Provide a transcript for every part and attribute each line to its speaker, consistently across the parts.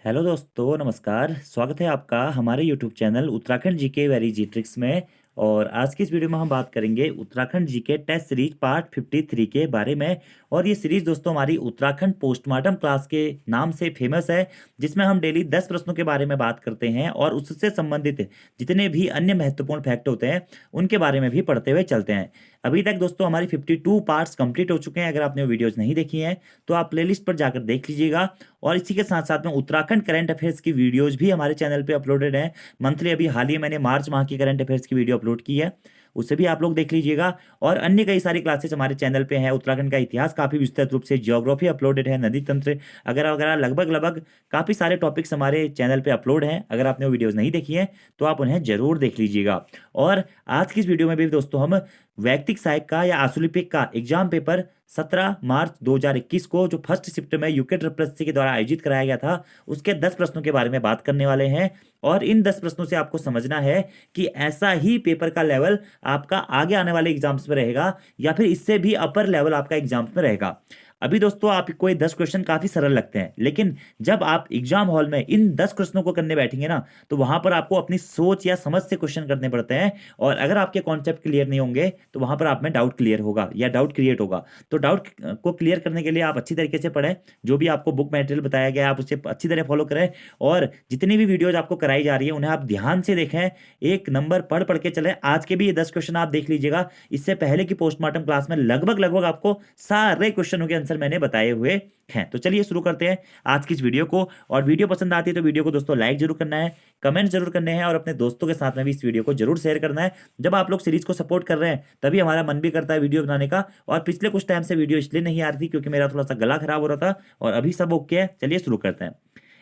Speaker 1: Hello दोस्तों, नमस्कार। स्वागत है आपका हमारे YouTube channel Uttarakhand GK very जी ट्रिक्स में। और आज की इस वीडियो में हम बात करेंगे Uttarakhand GK test series part 53 के बारे में। और ये सीरीज दोस्तों हमारी उत्तराखंड पोस्टमार्टम क्लास के नाम से फेमस है, जिसमें हम डेली 10 प्रश्नों के बारे में बात करते हैं और उससे संबंधित जितने भी अन्य महत्वपूर्ण फैक्ट होते हैं उनके बारे में भी पढ़ते हुए चलते हैं। अभी तक दोस्तों हमारी 52 पार्ट्स कंप्लीट हो चुके हैं। अगर आपने वो वीडियोज नहीं देखी हैं तो आप प्लेलिस्ट पर जाकर देख लीजिएगा। और इसी के साथ साथ में उत्तराखंड करंट अफेयर्स की वीडियोज भी हमारे चैनल पे अपलोडेड हैं मंथली। अभी हाल ही मैंने मार्च माह की करंट अफेयर्स की वीडियो अपलोड की है, उसे भी आप लोग देख लीजिएगा। और अन्य कई सारी क्लासेस हमारे चैनल पे हैं। उत्तराखंड का इतिहास काफी विस्तृत रूप से, ज्योग्राफी अपलोडेड है, नदी तंत्र अगर वगैरह लगभग लगभग काफी सारे टॉपिक्स हमारे चैनल पे अपलोड हैं। अगर आपने वो वीडियोज नहीं देखी हैं तो आप उन्हें जरूर देख लीजिएगा। और आज की इस वीडियो में भी दोस्तों हम वैयक्तिक सहायक का या आशुलिपिक का एग्जाम पेपर 17 मार्च 2021 को जो फर्स्ट शिफ्ट में यूके ट्रिपल के द्वारा आयोजित कराया गया था उसके 10 प्रश्नों के बारे में बात करने वाले हैं। और इन 10 प्रश्नों से आपको समझना है कि ऐसा ही पेपर का लेवल आपका आगे आने वाले एग्जाम्स में रहेगा या फिर इससे भी अपर लेवल आपका एग्जाम्स में रहेगा। अभी दोस्तों आपको ये 10 क्वेश्चन काफी सरल लगते हैं, लेकिन जब आप एग्जाम हॉल में इन 10 क्वेश्चनों को करने बैठेंगे ना तो वहां पर आपको अपनी सोच या समझ से क्वेश्चन करने पड़ते हैं। और अगर आपके कॉन्सेप्ट क्लियर नहीं होंगे तो वहां पर आप में डाउट क्लियर होगा या डाउट क्रिएट होगा। तो डाउट को क्लियर करने के लिए आप अच्छी तरीके से पढ़ें, जो भी आपको बुक मटेरियल बताया गया है आप उसे अच्छी तरह फॉलो करें। और जितनी भी वीडियोज आपको कराई जा रही है उन्हें आप ध्यान से देखें, एक नंबर पढ़ पढ़ के चलें। आज के भी ये 10 क्वेश्चन आप देख लीजिएगा। इससे पहले की पोस्टमार्टम क्लास में लगभग लगभग आपको सारे क्वेश्चनों के आंसर मैंने बताए हुए हैं। तो चलिए शुरू करते हैं आज की इस वीडियो को। और वीडियो पसंद आती है तो वीडियो को दोस्तों लाइक जरूर करना है, कमेंट जरूर करने हैं और अपने दोस्तों के साथ में भी इस वीडियो को जरूर शेयर करना है। जब आप लोग सीरीज को सपोर्ट कर रहे हैं तभी हमारा मन भी करता है वीडियो बनाने का। और पिछले कुछ टाइम से वीडियो इसलिए नहीं आ रही थी क्योंकि मेरा थोड़ा सा गला खराब हो रहा था, और अभी सब ओके है। चलिए शुरू करते हैं।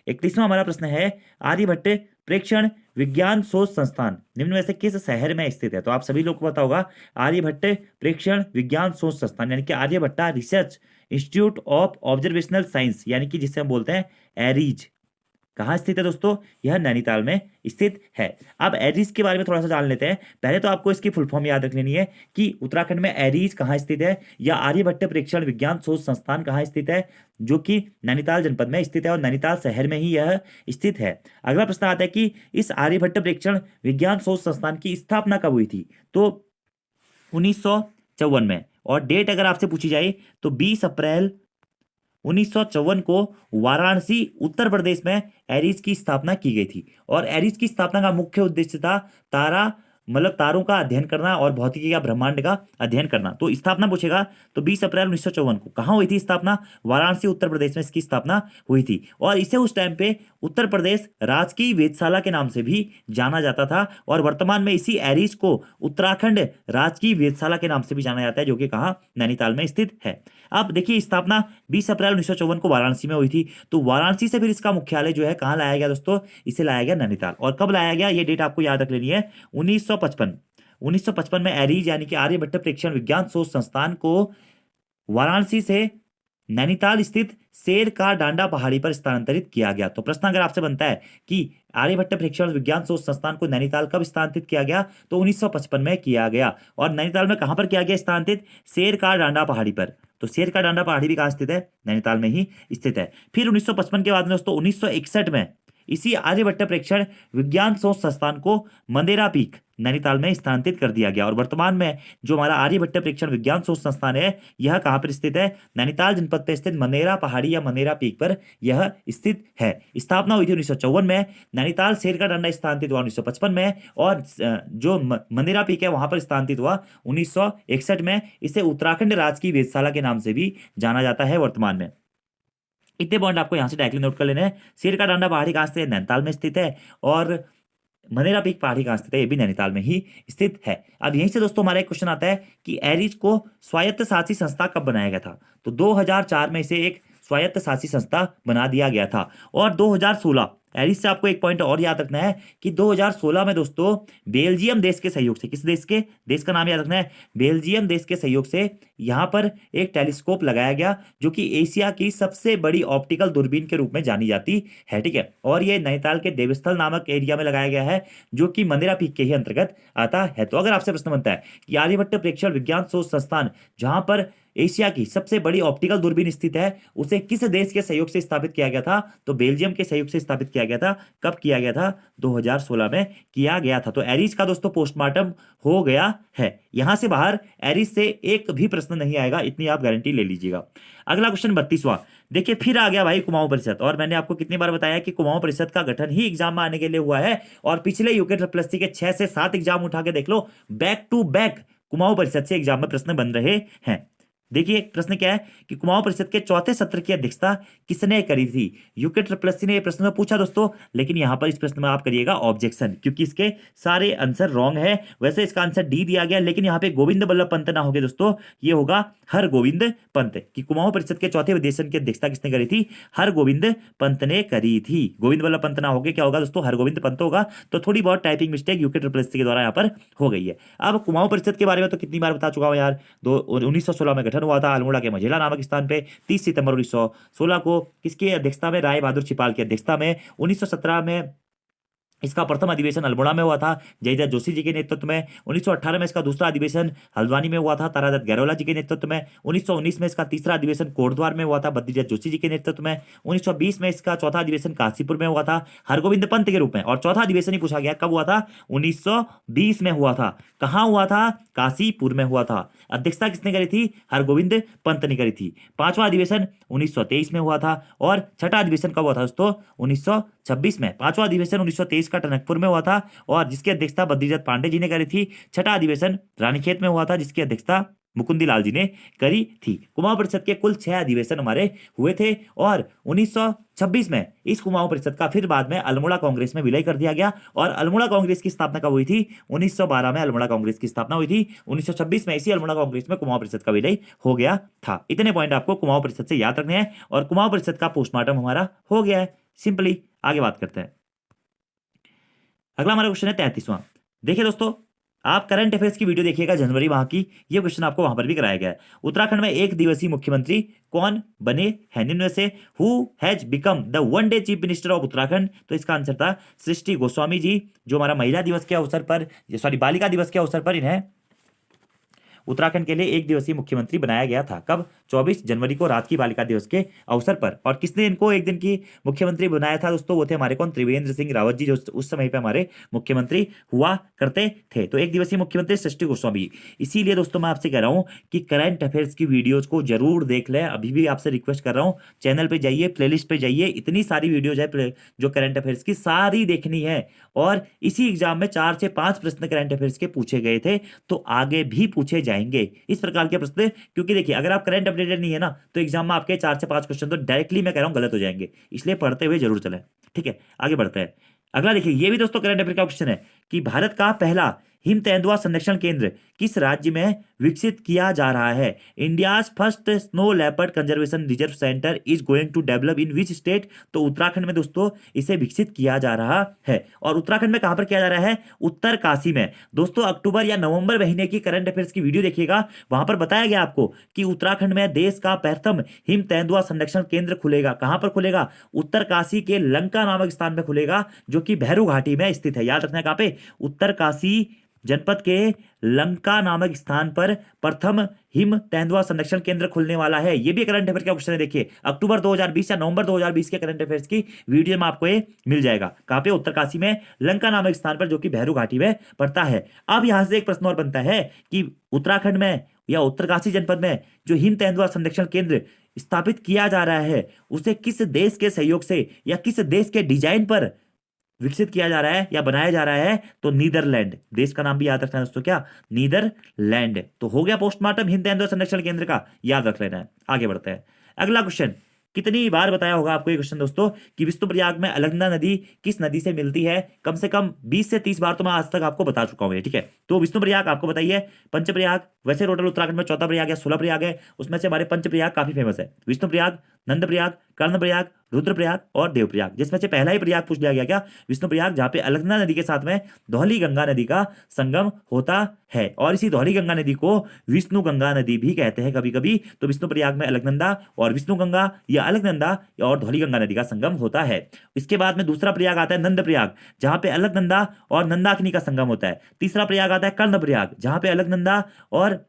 Speaker 1: 31वां हमारा प्रश्न है, आर्यभट्ट प्रेक्षण विज्ञान शोध संस्थान निम्न में से किस शहर में स्थित है? तो आप सभी लोग को पता होगा आर्यभट्ट प्रेक्षण विज्ञान शोध संस्थान यानी कि Aryabhatta research institute of observational science यानी कि जिसे हम बोलते हैं एरीज, कहाँ स्थित है दोस्तों? यह नैनीताल में स्थित है। अब एरीज के बारे में थोड़ा सा जान लेते हैं। पहले तो आपको इसकी फुल फॉर्म याद रख लेनी है कि उत्तराखंड में एरीज कहाँ स्थित है या आर्यभट्ट प्रेक्षण विज्ञान शोध संस्थान कहाँ स्थित है, जो कि नैनीताल जनपद में स्थित है और नैनीताल शहर में ही यह स्थित है। अगला प्रश्न आता है कि इस आर्यभट्ट प्रेक्षण विज्ञान शोध संस्थान की स्थापना कब हुई थी? तो 1954 में। और डेट अगर आपसे पूछी जाए तो 20 अप्रैल 1954 को वाराणसी उत्तर प्रदेश में एरीज की स्थापना की गई थी। और एरीज की स्थापना का मुख्य उद्देश्य था तारा मतलब तारों का अध्ययन करना और भौतिकी या ब्रह्मांड का अध्ययन करना। तो स्थापना पूछेगा तो 20 अप्रैल 1954 को कहाँ हुई थी स्थापना? वाराणसी उत्तर प्रदेश में इसकी स्थापना हुई थी। और इसे उस टाइम पे उत्तर प्रदेश राजकीय वेधशाला के नाम से भी जाना जाता था। और वर्तमान में इसी एरीज को उत्तराखंड राजकीय वेधशाला के नाम से भी जाना जाता है, जो कि कहाँ? नैनीताल में स्थित है। अब देखिए स्थापना 20 अप्रैल 1954 को वाराणसी में हुई थी। तो वाराणसी से फिर इसका मुख्यालय जो है कहाँ लाया गया दोस्तों? इसे लाया गया नैनीताल। और कब लाया गया ये डेट आपको याद रख लेनी है, 1955 में एरीज यानी कि आर्यभट्ट प्रेक्षण विज्ञान शोध संस्थान को वाराणसी से नैनीताल स्थित शेर का डांडा पहाड़ी पर स्थानांतरित किया गया। तो प्रश्न अगर आपसे बनता है कि आर्यभट्ट प्रेक्षण विज्ञान शोध संस्थान को नैनीताल कब स्थानांतरित किया गया, तो 1955 में किया गया। और नैनीताल में कहां पर किया गया स्थानांतरित? शेर का डांडा पहाड़ी पर। तो शेर का डांडा पहाड़ी भी कहां स्थित है? नैनीताल में ही स्थित है। फिर 1955 के बाद में दोस्तों 1961 में इसी आर्यभट्ट प्रेक्षण विज्ञान शोध संस्थान को मंदेरा पीक नैनीताल में स्थानांतरित कर दिया गया। और वर्तमान में जो हमारा आर्यभट्ट प्रेक्षण विज्ञान शोध संस्थान है यह कहां पर स्थित है? नैनीताल जनपद पर स्थित मंदेरा पहाड़ी या मंदेरा पीक पर यह स्थित है। स्थापना हुई थी 1954 में। नैनीताल शेर का डंडा स्थानांतरित हुआ 1955 में। और जो मंदेरा पीक है वहां पर स्थानांतरित हुआ 1961 में। इसे उत्तराखंड राजकीय वेधशाला के नाम से भी जाना जाता है वर्तमान में। इतने पॉइंट आपको यहां से डायरेक्टली नोट कर लेने हैं। शेर का डांडा पहाड़ी कहां स्थित है? नैनीताल में स्थित है। और मंदेरा पीक पहाड़ी कहां स्थित है? ये भी नैनीताल में ही स्थित है। अब यहीं से दोस्तों हमारा एक क्वेश्चन आता है कि एरीज को स्वायत्त शासी संस्था कब बनाया गया था? तो 2004 में इसे एक स्वायत्त शासी संस्था बना दिया गया था। और 2016 एरीज से आपको एक पॉइंट और याद रखना है कि 2016 में दोस्तों बेल्जियम देश के सहयोग से, किस देश के? देश का नाम याद रखना है, बेल्जियम देश के सहयोग से यहाँ पर एक टेलीस्कोप लगाया गया जो कि एशिया की सबसे बड़ी ऑप्टिकल दूरबीन के रूप में जानी जाती है, ठीक है। और ये नैनीताल के देवस्थल नामक एरिया में लगाया गया है जो कि मंदिरा पीक के ही अंतर्गत आता है। तो अगर आपसे प्रश्न बनता है कि आर्यभट्ट प्रेक्षण विज्ञान शोध संस्थान जहां पर एशिया की सबसे बड़ी ऑप्टिकल दूरबीन स्थित है, उसे किस देश के सहयोग से स्थापित किया गया था? तो बेल्जियम के सहयोग से स्थापित किया गया था। कब किया गया था? 2016 में किया गया था। तो एरिस का दोस्तों पोस्टमार्टम हो गया है। यहां से बाहर एरिस से एक भी प्रश्न नहीं आएगा, इतनी आप गारंटी ले लीजिएगा। अगला क्वेश्चन 32वां, देखिए फिर आ गया भाई कुमाऊं परिषद। और मैंने आपको कितनी बार बताया कि कुमाऊं परिषद का गठन ही एग्जाम में आने के लिए हुआ है, और पिछले यूके ट्रिपल एससी के 6 से 7 एग्जाम उठा के देख लो, बैक टू बैक कुमाऊं परिषद से एग्जाम में प्रश्न बन रहे हैं। देखिए प्रश्न क्या है कि कुमाऊं परिषद के चौथे सत्र की अध्यक्षता किसने करी थी? यूके ट्रिपल एससी ने यह प्रश्न पूछा दोस्तों, लेकिन यहां पर इस प्रश्न में आप करिएगा ऑब्जेक्शन, क्योंकि इसके सारे आंसर रॉन्ग है। वैसे इसका आंसर डी दिया गया, लेकिन यहां पे गोविंद बल्लभ पंत ना होगे दोस्तों, ये होगा हरगोविंद पंत। कि कुमाऊं परिषद के चौथे अधिवेशन की अध्यक्षता किसने करी थी? हरगोविंद पंत ने करी थी। गोविंद बल्लभ पंत ना होगे, क्या होगा दोस्तों? हरगोविंद पंत होगा। तो थोड़ी बहुत typing mistake UK triple SC के द्वारा यहाँ पर हो गई है। अब कुमाऊं परिषद के बारे में तो कितनी बार बता चुका हूं यार। 1916 में गठन हुआ था अल्मोड़ा के मझेला नामक स्थान पे। 30 सितंबर 1916 को किसकी अध्यक्षता में? राय बहादुर छिपाल की अध्यक्षता में। 1917 में इसका प्रथम अधिवेशन अल्मोड़ा में हुआ था जयदत्त जोशी जी के नेतृत्व में। 1918 में इसका दूसरा अधिवेशन हल्द्वानी में हुआ था तारादत्त गैरोला जी के नेतृत्व में। 1919 में इसका तीसरा अधिवेशन कोटद्वार में हुआ था बद्रीदत्त जोशी जी के नेतृत्व में। 1920 में इसका चौथा अधिवेशन काशीपुर में हुआ था हरगोविंद पंत के रूप में। और चौथा अधिवेशन ही पूछा गया कब हुआ था? 1920 में हुआ था। कहां हुआ था? काशीपुर में हुआ था। अध्यक्षता किसने करी थी? हरगोविंद पंत ने करी थी। पांचवा अधिवेशन 1923 में हुआ था। और छठा अधिवेशन कब हुआ था दोस्तों? 1926 में। पांचवा अधिवेशन 1923 का टनकपुर में हुआ था, और जिसकी अध्यक्षता बद्रीदत्त पांडे जी ने करी थी। छठा अधिवेशन रानीखेत में हुआ था, जिसकी अध्यक्षता मुकुंदी लाल जी ने करी थी। कुमाऊं परिषद के कुल 6 अधिवेशन हमारे हुए थे, और 1926 में इस कुमाऊं परिषद का फिर बाद में अल्मोड़ा कांग्रेस में विलय कर दिया गया। और अल्मोड़ा कांग्रेस की स्थापना कब हुई थी? 1912 में अल्मोड़ा कांग्रेस की स्थापना हुई थी। 1926 में इसी अल्मोड़ा कांग्रेस में कुमाऊं परिषद का विलय हो गया था। इतने पॉइंट आपको कुमाऊं परिषद से याद रखने हैं, और कुमाऊं परिषद का पोस्टमार्टम हमारा हो गया है। सिंपली आगे बात करते हैं। अगला हमारा क्वेश्चन है 33वां। देखिए दोस्तों, आप करंट अफेयर्स की वीडियो देखिएगा जनवरी माह की, ये क्वेश्चन आपको वहां पर भी कराया गया है। उत्तराखंड में एक दिवसीय मुख्यमंत्री कौन बने हैं? निम्न में से who has become the one day chief minister of Uttarakhand? तो इसका आंसर था सृष्टि गोस्वामी जी, जो हमारा महिला दिवस के अवसर पर, सॉरी बालिका दिवस के अवसर पर इन्हें उत्तराखंड के लिए एक दिवसीय मुख्यमंत्री बनाया गया था। कब? 24 जनवरी को राष्ट्रीय बालिका दिवस के अवसर पर। और किसने इनको एक दिन की मुख्यमंत्री बनाया था दोस्तों? वो थे हमारे कौन? त्रिवेंद्र सिंह रावत जी, जो उस समय पे हमारे मुख्यमंत्री हुआ करते थे। तो एक दिवसीय मुख्यमंत्री सृष्टि गोस्वामी। इसीलिए दोस्तों मैं आपसे कह रहा हूं कि करंट अफेयर्स की वीडियोज को जरूर देख लें। अभी भी आपसे रिक्वेस्ट कर रहा हूं, चैनल पे जाइए, प्लेलिस्ट पे जाइए, इतनी सारी वीडियोज है जो करंट अफेयर्स की, सारी देखनी है। और इसी एग्जाम में 4 से 5 प्रश्न करंट अफेयर्स के पूछे गए थे, तो आगे भी पूछे जाएंगे इस प्रकार के प्रश्न। क्योंकि देखिए अगर आप करंट अपडेटेड नहीं है ना, तो एग्जाम में आपके 4 से 5 क्वेश्चन तो डायरेक्टली मैं कह रहा हूं गलत हो जाएंगे, इसलिए पढ़ते हुए जरूर चलें। ठीक है, आगे बढ़ते हैं। अगला देखिए, ये भी दोस्तों करंट अफेयर का क्वेश्चन है कि भारत का पहला हिम तेंदुआ संरक्षण केंद्र किस राज्य में विकसित किया जा रहा है? India's first snow leopard conservation reserve centre is going to develop in which state? तो उत्तराखंड में दोस्तों इसे विकसित किया जा रहा है। और उत्तराखंड में कहां पर किया जा रहा है? उत्तरकाशी में। दोस्तों अक्टूबर या नवंबर महीने की करंट अफेयर्स की वीडियो देखिएगा, वहां पर बताया गया आपको कि उत्तराखंड में देश का प्रथम हिम तेंदुआ संरक्षण केंद्र खुलेगा। कहां पर खुलेगा? उत्तरकाशी के लंका नामक स्थान में खुलेगा, जो कि भैरू घाटी में स्थित है। याद रखना कहां पे? उत्तरकाशी जनपद के लंका नामक स्थान पर प्रथम हिम तेंदुआ संरक्षण केंद्र खुलने वाला है। यह भी करंट अफेयर का क्वेश्चन है। देखिए अक्टूबर 2020 या नवंबर 2020 के करंट अफेयर्स की वीडियो में आपको ये मिल जाएगा। कहां पे? उत्तरकाशी में लंका नामक स्थान पर, जो कि भैरू घाटी में पड़ता है। अब यहां से एक प्रश्न और बनता है कि उत्तराखंड में या उत्तरकाशी जनपद में जो हिम तेंदुआ संरक्षण केंद्र स्थापित किया जा रहा है, उसे किस देश के सहयोग से या किस देश के डिजाइन पर विकसित किया जा रहा है या बनाया जा रहा है? तो नीदरलैंड। देश का नाम भी याद रखना है दोस्तों, क्या? नीदरलैंड। तो हो गया पोस्टमार्टम हिम तेंदुआ संरक्षण केंद्र का, याद रख लेना है। आगे बढ़ते हैं। अगला क्वेश्चन, कितनी बार बताया होगा आपको ये क्वेश्चन दोस्तों कि विष्णुप्रयाग में अलकनंदा नदी किस नदी से मिलती है? कम से कम 20 से 30 बार तो मैं आज तक आपको बता चुका हूं। ठीक है, तो विष्णुप्रयाग आपको बताइए, पंचप्रयाग, वैसे टोटल उत्तराखंड में चौथा प्रयाग या 16 प्रयाग है, उसमें से हमारे पंचप्रयाग काफी फेमस है। विष्णुप्रयाग, नंदप्रयाग, कर्णप्रयाग, रुद्रप्रयाग और देवप्रयाग। जिसमें से पहला ही प्रयाग पूछ लिया गया क्या, विष्णुप्रयाग, जहां पे अलकनंदा नदी के साथ में धौली गंगा नदी का संगम होता है। और इसी धौली गंगा नदी को विष्णु गंगा नदी भी कहते हैं कभी कभी। तो विष्णुप्रयाग में अलकनंदा और विष्णु गंगा या अलकनंदा और धौली गंगा नदी का संगम होता है। इसके बाद में दूसरा प्रयाग आता है नंदप्रयाग, जहां पे अलकनंदा और नंदाकिनी का संगम होता है। तीसरा प्रयाग आता है कर्णप्रयाग, जहां पे अलकनंदा और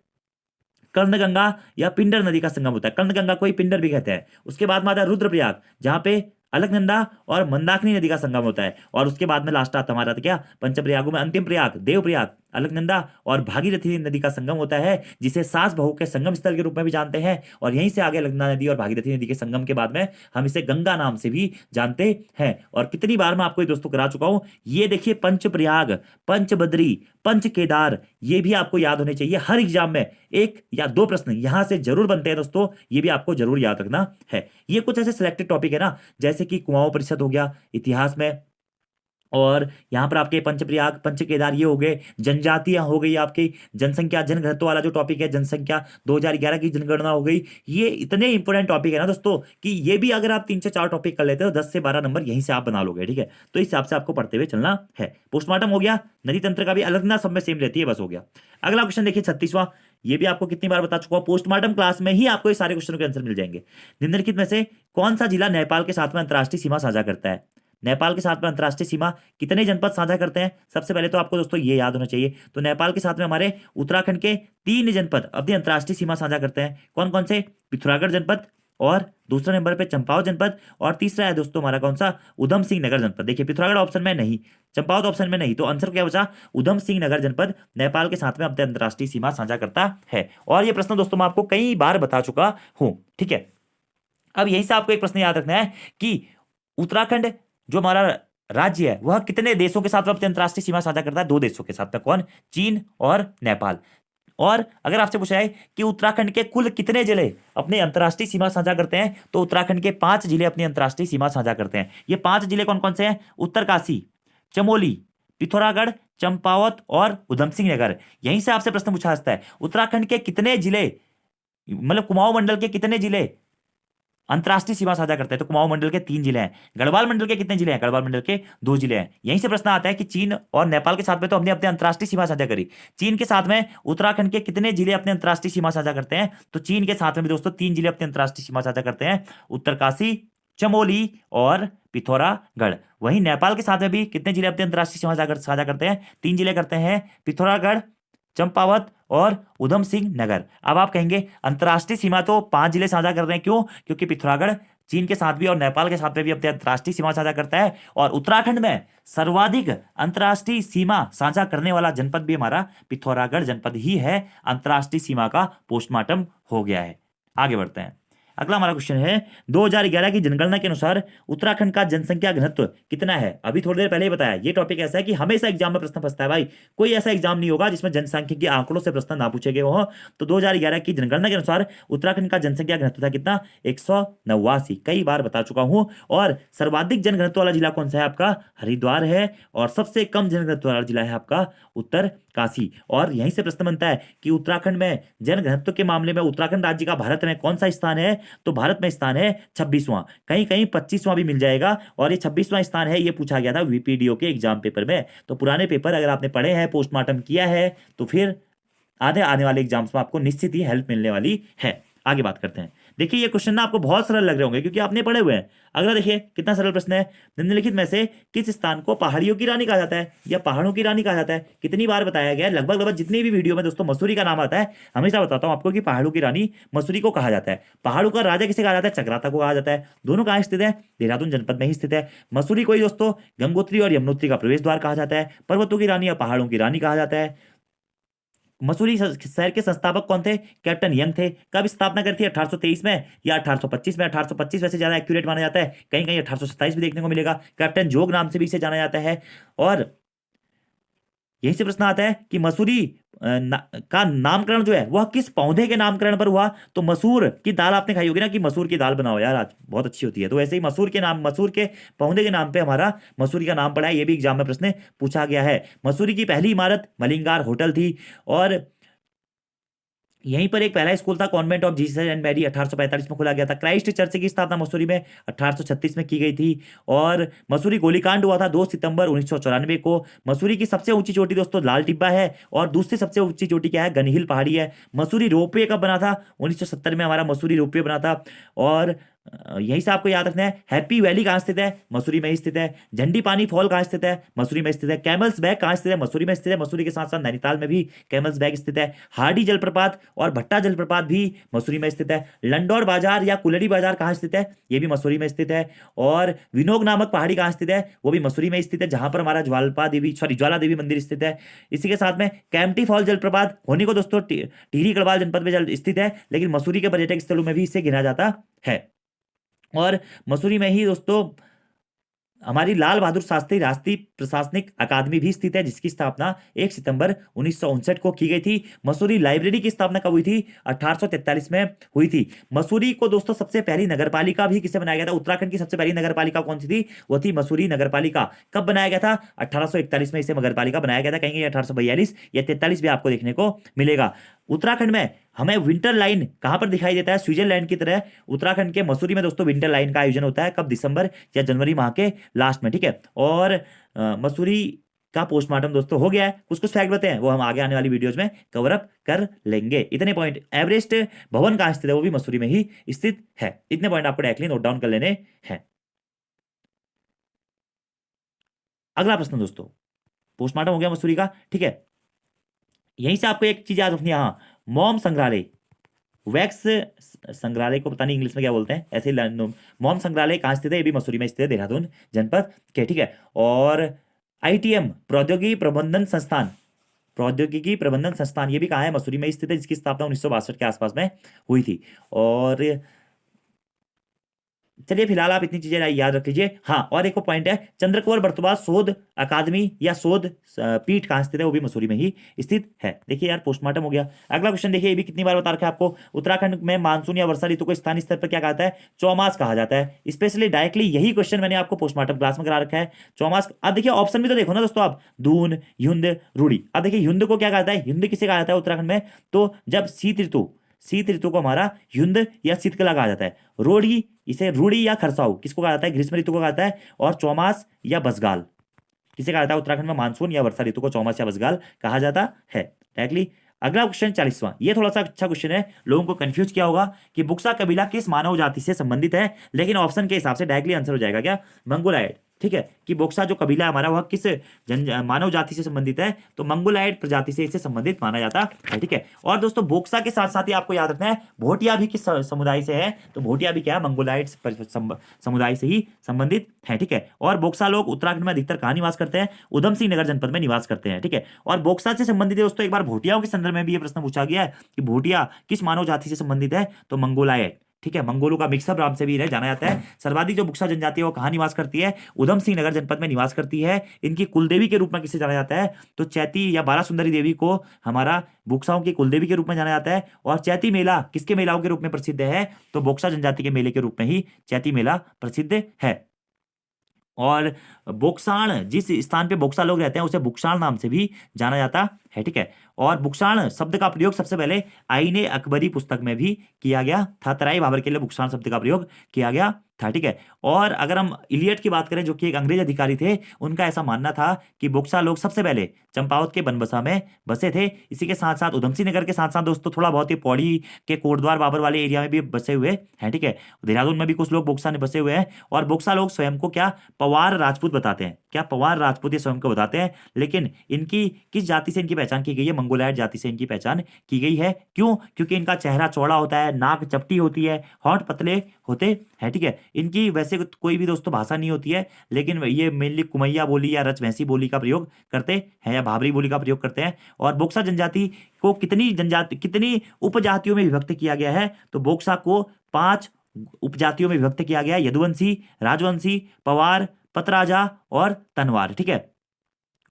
Speaker 1: कर्णगंगा या पिंडर नदी का संगम होता है। कर्णगंगा को ही पिंडर भी कहते हैं। उसके बाद में आता है रुद्रप्रयाग, जहां पे अलकनंदा और मंदाकिनी नदी का संगम होता है। और उसके बाद में लास्ट आता हमारा क्या, पंचप्रयागों में अंतिम प्रयाग देवप्रयाग, अलकनंदा और भागीरथी नदी का संगम होता है, जिसे सास बहू के संगम स्थल के रूप में भी जानते हैं। और यहीं से आगे अलकनंदा नदी और भागीरथी नदी के संगम के बाद में हम इसे गंगा नाम से भी जानते हैं। और कितनी बार मैं आपको ये दोस्तों करा चुका हूं। ये देखिए पंचप्रयाग, पंचबद्री, पंच केदार, ये भी आपको याद होने चाहिए। हर एग्जाम में एक या दो प्रश्न यहां से जरूर बनते हैं दोस्तों, ये भी आपको जरूर याद रखना है। ये कुछ ऐसे सिलेक्टेड टॉपिक है ना, जैसे कि कुमाऊं परिषद हो गया इतिहास में, और यहाँ पर आपके पंचप्रयाग, पंच केदार ये हो गए। जनजातियां हो गई आपकी, जनसंख्या जनघनत्व वाला जो टॉपिक है, जनसंख्या 2011 की जनगणना हो गई। ये इतने इंपॉर्टेंट टॉपिक है ना दोस्तों कि ये भी अगर आप 3 से 4 टॉपिक कर लेते हो 10 से 12 नंबर यहीं से आप बना लोगे। ठीक है, तो इस हिसाब से आपको पढ़ते हुए चलना है। पोस्टमार्टम हो गया, नदी तंत्र का भी अलग सब में सेम रहती है, बस हो गया। अगला क्वेश्चन देखिए 36वां। ये भी आपको कितनी बार बता चुका हूं, पोस्टमार्टम क्लास में ही आपको ये सारे क्वेश्चनों के आंसर मिल जाएंगे। निम्नलिखित में से कौन सा जिला नेपाल के साथ में अंतर्राष्ट्रीय सीमा साझा करता है। नेपाल के साथ में अंतर्राष्ट्रीय सीमा कितने जनपद साझा करते हैं। सबसे पहले तो आपको दोस्तों ये याद होना चाहिए, तो नेपाल के साथ में हमारे उत्तराखंड के 3 जनपद अपनी अंतर्राष्ट्रीय सीमा साझा करते हैं। कौन कौन से, पिथौरागढ़ जनपद, और दूसरे नंबर पे चंपावत जनपद, और तीसरा है दोस्तों हमारा कौन सा, उधम सिंह नगर जनपद। देखिए पिथौरागढ़ ऑप्शन में नहीं, चंपावत ऑप्शन में नहीं, तो आंसर क्या बचा, उधम सिंह नगर जनपद नेपाल के साथ में अपने अंतर्राष्ट्रीय सीमा साझा करता है। और ये प्रश्न दोस्तों मैं आपको कई बार बता चुका हूं। ठीक है, अब यहीं से आपको एक प्रश्न याद रखना है कि उत्तराखंड जो हमारा राज्य है वह कितने देशों के साथ अपनी अंतर्राष्ट्रीय सीमा साझा करता है। 2 देशों के साथ में, कौन, चीन और नेपाल। और अगर आपसे पूछा है कि उत्तराखंड के कुल कितने जिले अपने अंतर्राष्ट्रीय सीमा साझा करते हैं, तो उत्तराखंड के 5 जिले अपनी अंतर्राष्ट्रीय सीमा साझा करते हैं। ये 5 जिले कौन कौन से हैं, उत्तरकाशी, चमोली, पिथौरागढ़, चंपावत और उधम सिंह नगर। यहीं से आपसे प्रश्न पूछा जाता है उत्तराखंड के कितने जिले, मतलब कुमाऊं मंडल के कितने जिले अंतर्राष्ट्रीय सीमा साझा करते हैं। तो कुमाऊं मंडल के 3 जिले हैं। गढ़वाल मंडल के कितने जिले हैं, गढ़वाल मंडल के 2 जिले हैं। यहीं से प्रश्न आता है कि चीन और नेपाल के साथ में तो हमने अपने अंतर्राष्ट्रीय सीमा साझा करी, चीन के साथ में उत्तराखंड के कितने जिले अपने अंतर्राष्ट्रीय सीमा साझा करते हैं। तो चीन के साथ में भी दोस्तों 3 जिले अपने अंतर्राष्ट्रीय सीमा साझा करते हैं, उत्तरकाशी, चमोली और पिथौरागढ़। वहीं नेपाल के साथ में भी कितने जिले अपने अंतर्राष्ट्रीय सीमा साझा करते हैं, 3 जिले करते हैं, पिथौरागढ़, चंपावत और उधम सिंह नगर। अब आप कहेंगे अंतर्राष्ट्रीय सीमा तो 5 जिले साझा कर रहे हैं, क्यों, क्योंकि पिथौरागढ़ चीन के साथ भी और नेपाल के साथ में भी अपनी अंतर्राष्ट्रीय सीमा साझा करता है। और उत्तराखंड में सर्वाधिक अंतर्राष्ट्रीय सीमा साझा करने वाला जनपद भी हमारा पिथौरागढ़ जनपद ही है। अंतर्राष्ट्रीय सीमा का पोस्टमार्टम हो गया है। आगे बढ़ते हैं, अगला हमारा क्वेश्चन है 2011 की जनगणना के अनुसार उत्तराखंड का जनसंख्या घनत्व कितना है। अभी थोड़ी देर पहले ही बताया, ये टॉपिक ऐसा है कि हमेशा एग्जाम में प्रश्न फंसता है भाई। कोई ऐसा एग्जाम नहीं होगा जिसमें जनसंख्या के आंकड़ों से प्रश्न ना पूछे गए हो। तो 2011 की जनगणना के अनुसार उत्तराखंड का जनसंख्या घनत्व था कितना, 189। कई बार बता चुका हूं। और सर्वाधिक जनघनत्व वाला जिला कौन सा है आपका, हरिद्वार है। और सबसे कम जनघनत्व वाला जिला है आपका उत्तरकाशी। और यहीं से प्रश्न बनता है कि उत्तराखंड में जनघनत्व के मामले में उत्तराखंड राज्य का भारत में कौन सा स्थान है। तो भारत में स्थान है 26वां, कहीं कहीं 25वां भी मिल जाएगा। और ये 26वां स्थान है, ये पूछा गया था वीपीडीओ के एग्जाम पेपर में। तो पुराने पेपर अगर आपने पढ़े हैं, पोस्टमार्टम किया है, तो फिर आने वाले एग्जाम्स में आपको निश्चित ही हेल्प मिलने वाली है। आगे बात करते हैं। देखिए ये क्वेश्चन ना आपको बहुत सरल लग रहे होंगे क्योंकि आपने पढ़े हुए हैं। अगला देखिए कितना सरल प्रश्न है, निम्नलिखित में से किस स्थान को पहाड़ियों की रानी कहा जाता है या पहाड़ों की रानी कहा जाता है। कितनी बार बताया गया है, लगभग जितनी भी वीडियो में दोस्तों मसूरी का नाम आता है, हमेशा बताता हूं आपको कि पहाड़ों की रानी मसूरी को कहा जाता है। पहाड़ों का राजा किसे कहा जाता है, चक्राता को कहा जाता है। दोनों कहाँ स्थित है, देहरादून जनपद में ही स्थित है। मसूरी को ही दोस्तों गंगोत्री और यमुनोत्री का प्रवेश द्वार कहा जाता है। पर्वतों की रानी या पहाड़ों की रानी कहा जाता है। मसूरी शहर के संस्थापक कौन थे, कैप्टन यंग थे। कब स्थापना करी थी, 1823 में या 1825 में। 1825 वैसे ज्यादा एक्यूरेट माना जाता है, कहीं कहीं 1827 भी देखने को मिलेगा। कैप्टन जोग नाम से भी इसे जाना जाता है। और यही से प्रश्न आता है कि मसूरी का नामकरण जो है वह किस पौधे के नामकरण पर हुआ। तो मसूर की दाल आपने खाई होगी ना, कि मसूर की दाल बनाओ यार आज, बहुत अच्छी होती है। तो वैसे ही मसूर के पौधे के नाम पे हमारा मसूरी का नाम पड़ा है। ये भी एग्जाम में प्रश्न पूछा गया है। मसूरी की पहली इमारत मलिंगार होटल थी। और यहीं पर एक पहला स्कूल था, convent of Jesus and Mary, 1845 में खोला गया था। क्राइस्ट चर्च की स्थापना मसूरी में 1836 में की गई थी। और मसूरी गोलीकांड हुआ था 2 सितंबर 1994 को। मसूरी की सबसे ऊंची चोटी दोस्तों लाल टिब्बा है, और दूसरी सबसे ऊंची चोटी क्या है, गन हिल पहाड़ी है। मसूरी रोपवे कब बना था, 1970 में हमारा मसूरी रोपवे बना था। और यहीं से आपको याद रखना है, हैप्पी वैली कहाँ स्थित है, मसूरी में ही स्थित है। झंडी पानी फॉल कहाँ स्थित है, मसूरी में स्थित है। कैमल्स बैग कहाँ स्थित है, मसूरी में स्थित है। मसूरी के साथ साथ नैनीताल में भी कैमल्स बैग स्थित है। हार्डी जलप्रपात और भट्टा जलप्रपात भी मसूरी में स्थित है। लंडौर बाजार या कुलड़ी बाजार कहाँ स्थित है, ये भी मसूरी में स्थित है। और विनोग नामक पहाड़ी कहाँ स्थित है, वो भी मसूरी में स्थित है, जहां पर हमारा ज्वाला देवी मंदिर स्थित है। इसी के साथ में कैंपटी फॉल जलप्रपात होने को दोस्तों टिहरी गढ़वाल जनपद में स्थित है, लेकिन मसूरी के पर्यटक स्थलों में भी इसे गिना जाता है। और मसूरी में ही दोस्तों हमारी लाल बहादुर शास्त्री राष्ट्रीय प्रशासनिक अकादमी भी स्थित है, जिसकी स्थापना 1 सितंबर 1959 को की गई थी। मसूरी लाइब्रेरी की स्थापना कब हुई थी, 1843 में हुई थी। मसूरी को दोस्तों सबसे पहली नगरपालिका भी किसे बनाया गया था, उत्तराखंड की सबसे पहली नगरपालिका कौन सी थी, वो थी मसूरी नगरपालिका। कब बनाया गया था, 1841 में इसे नगरपालिका बनाया गया था। कहेंगे 1842 या 43 भी आपको देखने को मिलेगा। उत्तराखंड में हमें विंटर लाइन कहां पर दिखाई देता है, स्विट्जरलैंड की तरह उत्तराखंड के मसूरी में दोस्तों विंटर लाइन का आयोजन होता है। कब, दिसंबर या जनवरी माह के लास्ट में, ठीक है। और मसूरी का पोस्टमार्टम दोस्तों हो गया है। कुछ कुछ फैक्ट बताए हैं, वो हम आगे आने वाली वीडियोज में कवर अप कर लेंगे। इतने पॉइंट। एवरेस्ट भवन कहां स्थित है, वो भी मसूरी में ही स्थित है। इतने पॉइंट आपको डायरेक्टली नोट डाउन कर लेने हैं। अगला प्रश्न दोस्तों, पोस्टमार्टम हो गया मसूरी का, ठीक है। यहीं से आपको एक चीज याद रखनी है, हाँ, मॉम संग्रहालय, वैक्स संग्रहालय को पता नहीं इंग्लिश में क्या बोलते हैं, ऐसे ही मॉम संग्रहालय कहाँ स्थित है, ये भी मसूरी में स्थित है, देहरादून जनपद के, ठीक है। और आईटीएम प्रौद्योगिकी प्रबंधन संस्थान ये भी कहाँ है, मसूरी में स्थित है, जिसकी स्थापना 1962 के आसपास में हुई थी। और चलिए फिलहाल आप इतनी चीजें याद रख लीजिए। हाँ, और एक पॉइंट है, चंद्रकुंवर बर्तुबास शोध अकादमी या शोध पीठ कहाँ स्थित है, वो भी मसूरी में ही स्थित है। देखिए यार, पोस्टमार्टम हो गया। अगला क्वेश्चन देखिए, ये भी कितनी बार बता रखा है आपको, उत्तराखंड में मानसून या वर्षा ऋतु को स्थानीय स्तर पर क्या कहता है, चौमास कहा जाता है। स्पेशली डायरेक्टली यही क्वेश्चन मैंने आपको पोस्टमार्टम क्लास में करा रखा है, चौमास। अब देखिए ऑप्शन भी तो देखो ना दोस्तों आप, दून, युंद, रूढ़ी। अब देखिए युंद को क्या कहता है, युंद किसे कहा जाता है उत्तराखंड में, तो जब शीत ऋतु को हमारा युंद या शीतकला कहा जाता है। रोढ़ी, इसे रूढ़ी या खरसाऊ किसको कहा जाता है, ग्रीष्म ऋतु को कहा जाता है। और चौमास या बसगाल किसे कहा जाता है उत्तराखंड में, मानसून या वर्षा ऋतु को चौमास या बसगाल कहा जाता है डायरेक्टली। अगला क्वेश्चन 40वां, ये थोड़ा सा अच्छा क्वेश्चन है, लोगों को कंफ्यूज किया होगा कि बुक्सा कबीला किस मानव जाति से संबंधित है, लेकिन ऑप्शन के हिसाब से डायरेक्टली आंसर हो जाएगा क्या, मंगोलायड, ठीक है। कि बोक्सा जो कबीला है हमारा, वह किस मानव जाति से संबंधित है, तो मंगोलायड प्रजाति से इसे संबंधित माना जाता है, ठीक है। और दोस्तों बोक्सा के साथ साथ ही आपको याद रखना है, भोटिया भी किस समुदाय से है, तो भोटिया भी क्या है, मंगोलायड समुदाय से ही संबंधित है, ठीक है। और बोक्सा लोग उत्तराखंड में अधिकतर कहाँ निवास करते हैं, उधम सिंह नगर जनपद में निवास करते हैं, ठीक है। और बोक्सा से संबंधित दोस्तों एक बार भोटियाओं के संदर्भ में भी ये प्रश्न पूछा गया है कि भोटिया किस मानव जाति से संबंधित है, तो मंगोलायड, ठीक है। मंगोलों का मिक्सअप नाम से भी इन्हें जाना जाता है। सर्वाधिक जो बुक्सा जनजाति है वो कहाँ निवास करती है, उधम सिंह नगर जनपद में निवास करती है। इनकी कुलदेवी के रूप में किसे जाना जाता है, तो चैती या बारह सुंदरी देवी को हमारा बुक्साओं की कुलदेवी के रूप में जाना जाता है। और चैती मेला किसके मेलाओं के रूप में प्रसिद्ध है, तो बोक्सा जनजाति के मेले के रूप में ही चैती मेला प्रसिद्ध है। और बोक्साण, जिस स्थान पे बोक्सा लोग रहते हैं उसे बुक्साण नाम से भी जाना जाता है, ठीक है। और बुक्साण शब्द का प्रयोग सबसे पहले आईने अकबरी पुस्तक में भी किया गया था, तराई बाबर के लिए बुक्साण शब्द का प्रयोग किया गया था, ठीक है। और अगर हम इलियट की बात करें, जो कि एक अंग्रेज अधिकारी थे, उनका ऐसा मानना था कि बोक्सा लोग सबसे पहले चंपावत के बनबसा में बसे थे। इसी के साथ साथ उधमसिंह नगर के साथ साथ दोस्तों थोड़ा बहुत ही पौड़ी के कोटद्वार बाबर वाले एरिया में भी बसे हुए हैं, ठीक है। देहरादून में भी कुछ लोग बोक्सा में बसे हुए हैं। और बोक्सा लोग स्वयं को क्या पवार राजपूत बताते हैं, क्या पवार राजपूत ये स्वयं को बताते हैं, लेकिन इनकी किस जाति से इनकी पहचान की गई है, मंगोलायड जाति से इनकी पहचान की गई है। क्यों, क्योंकि इनका चेहरा चौड़ा होता है, नाक चपटी होती है, होंठ पतले होते हैं, ठीक है। इनकी वैसे कोई भी दोस्तों भाषा नहीं होती है, लेकिन ये मेनली कुमैया बोली या रजवंशी बोली का प्रयोग करते हैं या भाबरी बोली का प्रयोग करते हैं। और बोक्सा जनजाति को कितनी उपजातियों में विभक्त किया गया है, तो बोक्सा को 5 उपजातियों में विभक्त किया गया है, यदुवंशी, राजवंशी, पवार, पतराजा और तनवार, ठीक है।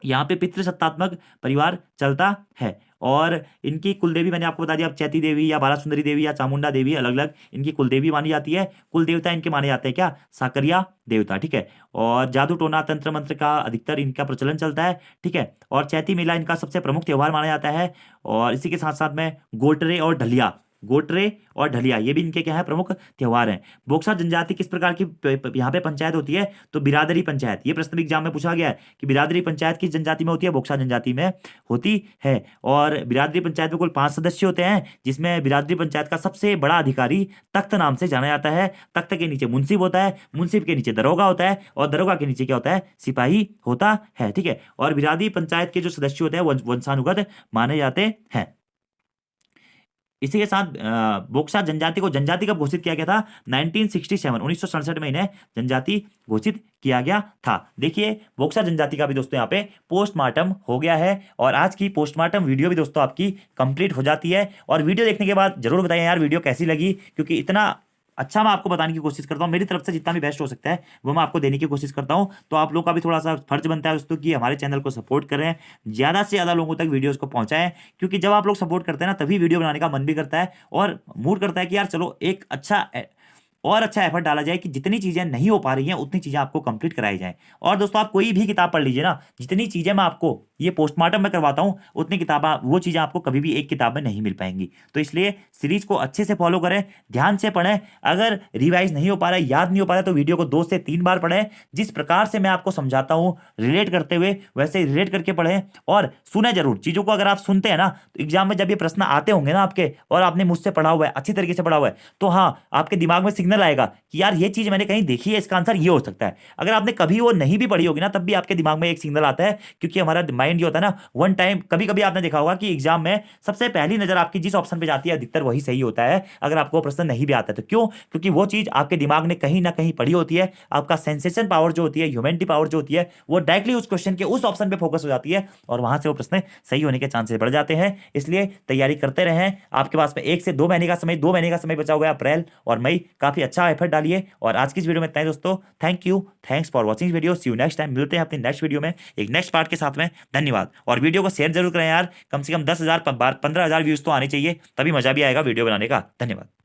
Speaker 1: यहाँ पे पितृसत्तात्मक परिवार चलता है। और इनकी कुलदेवी मैंने आपको बता दिया, अब चैती देवी या बाला सुंदरी देवी या चामुंडा देवी अलग अलग इनकी कुलदेवी मानी जाती है। कुल देवता इनके माने जाते हैं क्या, साकरिया देवता, ठीक है। और जादू टोना तंत्र मंत्र का अधिकतर इनका प्रचलन चलता है, ठीक है। और चैती मेला इनका सबसे प्रमुख त्योहार माना जाता है। और इसी के साथ साथ में गोटरे और ढलिया, गोटरे और ढलिया ये भी इनके क्या है, प्रमुख त्योहार हैं। बोक्सा जनजाति किस प्रकार की यहाँ पे पंचायत होती है, तो बिरादरी पंचायत। ये प्रश्न भी एग्जाम में पूछा गया है कि बिरादरी पंचायत किस जनजाति में होती है, बोक्सा जनजाति में होती है। और बिरादरी पंचायत में कुल 5 सदस्य होते हैं, जिसमें बिरादरी पंचायत का सबसे बड़ा अधिकारी तख्त नाम से जाना जाता है। तख्त के नीचे मुंसिफ होता है, मुंसिफ के नीचे दरोगा होता है, और दरोगा के नीचे क्या होता है, सिपाही होता है, ठीक है। और बिरादरी पंचायत के जो सदस्य होते हैं वो वंशानुगत माने जाते हैं। इसी के साथ बोक्सा जनजाति को जनजाति कब घोषित किया गया था, 1967 1967 में इन्हें जनजाति घोषित किया गया था। देखिए बोक्सा जनजाति का भी दोस्तों यहाँ पे पोस्टमार्टम हो गया है, और आज की पोस्टमार्टम वीडियो भी दोस्तों आपकी कंप्लीट हो जाती है। और वीडियो देखने के बाद जरूर बताइए यार वीडियो कैसी लगी, क्योंकि इतना अच्छा मैं आपको बताने की कोशिश करता हूँ, मेरी तरफ से जितना भी बेस्ट हो सकता है वो मैं आपको देने की कोशिश करता हूँ। तो आप लोगों का भी थोड़ा सा फर्ज बनता है दोस्तों कि हमारे चैनल को सपोर्ट करें, ज़्यादा से ज़्यादा लोगों तक वीडियोस को पहुंचाएं, क्योंकि जब आप लोग सपोर्ट करते हैं ना तभी वीडियो बनाने का मन भी करता है और मूड करता है कि यार चलो एक अच्छा एफर्ट डाला जाए कि जितनी चीजें नहीं हो पा रही हैं उतनी चीजें आपको कंप्लीट कराई जाएं। और दोस्तों आप कोई भी किताब पढ़ लीजिए ना, जितनी चीजें मैं आपको ये पोस्टमार्टम में करवाता हूं उतनी किताबें वो चीजें आपको कभी भी एक किताब में नहीं मिल पाएंगी। तो इसलिए सीरीज को अच्छे से फॉलो करें, ध्यान से पढ़ें। अगर रिवाइज नहीं हो पा रहा है, याद नहीं हो पा रहा है, तो वीडियो को 2 से 3 बार पढ़ें। जिस प्रकार से मैं आपको समझाता हूं रिलेट करते हुए, वैसे रिलेट करके पढ़ें और सुने जरूर चीजों को। अगर आप सुनते हैं ना तो एग्जाम में जब ये प्रश्न आते होंगे ना आपके, और आपने मुझसे पढ़ा हुआ है, अच्छी तरीके से पढ़ा हुआ है, तो हाँ आपके दिमाग में सिग्नल आएगा कि यार ये चीज मैंने कहीं देखी है, इसका आंसर ये हो सकता है। अगर आपने कभी वो नहीं भी पढ़ी होगी ना तब भी आपके दिमाग में एक सिग्नल आता है, क्योंकि हमारा माइंड जो होता है ना वन टाइम, कभी कभी आपने देखा होगा कि एग्जाम में सबसे पहली नजर आपकी जिस ऑप्शन पे जाती है अधिकतर वही सही होता है, अगर आपको प्रश्न नहीं भी आता है तो। क्यों? क्योंकि वो चीज आपके दिमाग ने कहीं ना कहीं पढ़ी होती है। आपका सेंसेशन पावर जो होती है, ह्यूमैनिटी पावर जो होती है, वो डायरेक्टली उस क्वेश्चन के उस ऑप्शन पे फोकस हो जाती है, और वहां से वो प्रश्न सही होने के चांसेस बढ़ जाते हैं। इसलिए तैयारी करते रहें। आपके पास में 1 से 2 महीने का समय, 2 महीने का समय बचा हुआ है, अप्रैल और मई। काफी अच्छा एफर्ट डालिए। और आज की इस वीडियो में इतना ही दोस्तों। Thank you, thanks for watching video. See you next time. मिलते हैं अपनी नेक्स्ट वीडियो में एक नेक्स्ट पार्ट के साथ में। धन्यवाद। और वीडियो को शेयर जरूर करें यार, कम से कम 10,000 15,000 व्यूज तो आने चाहिए, तभी मजा भी आएगा वीडियो बनाने का। धन्यवाद।